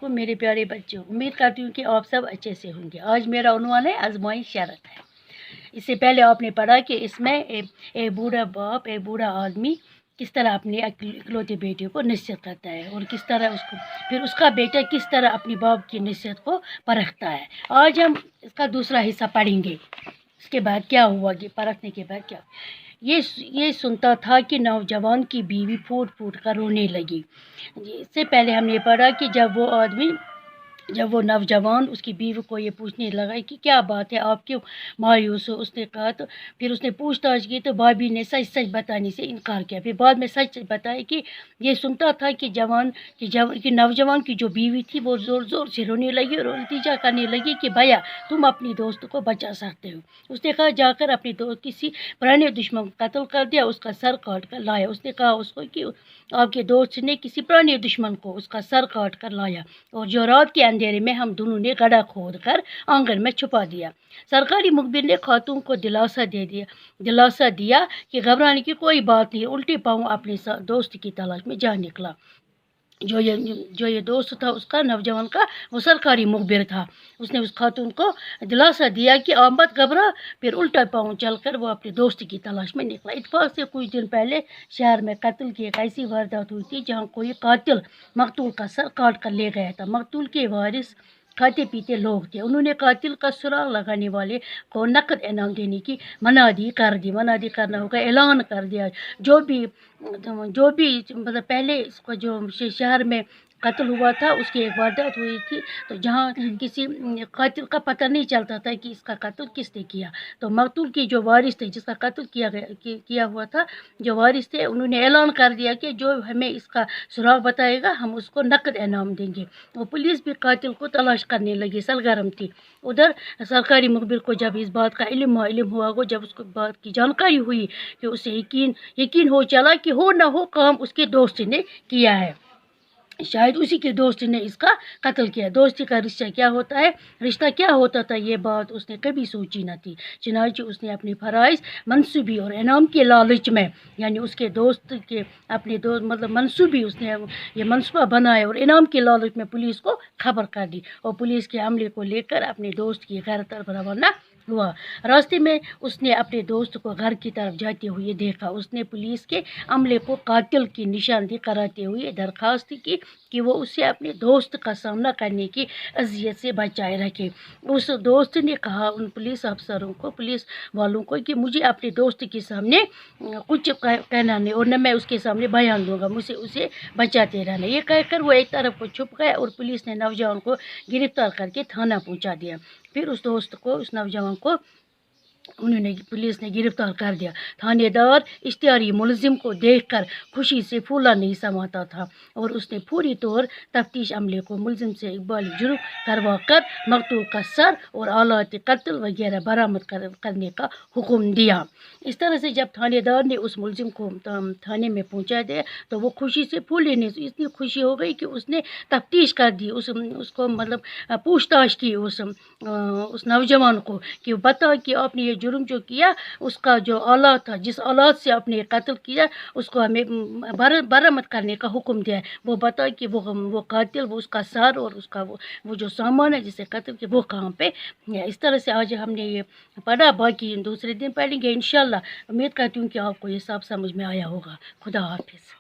علیکم मेरे प्यारे बच्चों। उम्मीद करती हूँ कि आप सब अच्छे से होंगे। आज मेरा उन्वान है आजमाई शरत है। इससे पहले आपने पढ़ा कि इसमें एक बूढ़ा बाप, एक बूढ़ा आदमी किस तरह अपनी इकलौते बेटे को नसीहत करता है और किस तरह उसको फिर उसका बेटा किस तरह अपनी बाप की नसीहत को परखता है। आज हम इसका दूसरा हिस्सा पढ़ेंगे। इसके बाद क्या हुआ कि परखने के बाद क्या ये सुनता था कि नौजवान की बीवी फूट फूट कर रोने लगी। इससे पहले हमने पढ़ा कि जब वो नौजवान उसकी बीवी को ये पूछने लगा कि क्या बात है, आप क्यों मायूस हो। उसने कहा तो फिर उसने पूछताछ की तो भाभी ने सच सच बताने से इनकार किया। फिर बाद में सच बताया कि ये सुनता था कि नौजवान की जो बीवी थी वो ज़ोर ज़ोर से रोने लगी और इल्तिजा करने लगी कि भैया तुम अपनी दोस्त को बचा सकते हो। उसने कहा जाकर अपनी दोस्त किसी पुराने दुश्मन को कत्ल कर दिया, उसका सर काट कर लाया। उसने कहा उसको कि आपके दोस्त ने किसी पुराने दुश्मन को उसका सर काट कर लाया और जो रात के अंधेरे में हम दोनों ने गड्ढा खोद कर आंगन में छुपा दिया। सरकारी मुखबिर ने खातून को दिलासा दिया कि घबराने की कोई बात नहीं। उल्टे पांव अपने दोस्त की तलाश में जा निकला। जो ये दोस्त था उसका, नौजवान का, वो सरकारी मुखबिर था। उसने उस खातून को दिलासा दिया कि आप मत घबरा। फिर उल्टा पाँव चलकर वो अपने दोस्त की तलाश में निकला। इत्तेफाक से कुछ दिन पहले शहर में कत्ल की एक ऐसी वारदात हुई थी जहाँ कोई कातिल मकतूल का सर काट कर ले गया था। मकतूल के वारिस खाते पीते लोग थे। उन्होंने कातिल का सुराग लगाने वाले को नकद इनाम देने की मनादी करना होगा, ऐलान कर दिया। जो भी मतलब पहले इसको जो शहर में कत्ल हुआ था उसकी एक वारदात हुई थी, तो जहाँ किसी कातिल का पता नहीं चलता था कि इसका कत्ल किसने किया। तो मकतूल के जो वारिस थे, जिसका कत्ल किया हुआ था, जो वारिस थे, उन्होंने ऐलान कर दिया कि जो हमें इसका सुराग बताएगा हम उसको नकद इनाम देंगे। और पुलिस भी कातिल को तलाश करने लगी, सरगर्म थी। उधर सरकारी मुखबिर को जब इस बात का इल्म हुआ, जब उसको बात की जानकारी हुई कि उसे यकीन हो चला कि हो ना हो काम उसके दोस्त ने किया है, शायद उसी के दोस्त ने इसका कत्ल किया। दोस्ती का रिश्ता क्या होता था, ये बात उसने कभी सोची न थी। चुनांचे उसने अपनी फराइज, मंसूबी और इनाम के लालच में, यानी उसके दोस्त के अपने दोस्त मतलब मंसूबी, उसने ये मंसूबा बनाया और इनाम के लालच में पुलिस को खबर कर दी और पुलिस के अमले को लेकर अपने दोस्त के घर तरफ रवाना हुआ। रास्ते में उसने अपने दोस्त को घर की तरफ जाते हुए देखा। उसने पुलिस के अमले को कातिल की निशानदेही कराते हुए दरखास्त की कि वो उसे अपने दोस्त का सामना करने की अजियत से बचाए रखे। उस दोस्त ने कहा उन पुलिस अफसरों को, पुलिस वालों को, कि मुझे अपने दोस्त के सामने कुछ कहना नहीं और न मैं उसके सामने बयान दूंगा, मुझे उसे बचाते रहना। ये कहकर वो एक तरफ को छुप गया और पुलिस ने नौजवान को गिरफ्तार करके थाना पहुंचा दिया। फिर उस नौजवान को पुलिस ने गिरफ्तार कर दिया। थानेदार इश्तियारी मुलजिम को देखकर खुशी से फूला नहीं समाता था और उसने पूरी तौर तफ्तीश अमले को मुलजिम से इकबाली जुर्म करवा कर मकतूल का सर और आलात कत्ल वगैरह बरामद करने का हुक्म दिया। इस तरह से जब थानेदार ने उस मुलजिम को थाने में पहुंचा दिया तो वो खुशी से फूले नहीं, इतनी खुशी हो गई कि उसने तफ्तीश कर दी, उसको मतलब पूछताछ की उस नौजवान को कि बता कि आपने ये जुर्म जो किया उसका जो औलाद था, जिस औलाद से आपने कत्ल किया, उसको हमें बरामद करने का हुक्म दिया है। वो बता कि वो कातिल, वो उसका सर और उसका वो जो सामान है जिसे कत्ल किया वो कहाँ पे है। इस तरह से आज हमने ये पढ़ा, बाकी दूसरे दिन पढ़ेंगे इंशाल्लाह। उम्मीद करती हूँ कि आपको ये सब समझ में आया होगा। खुदा हाफिज़।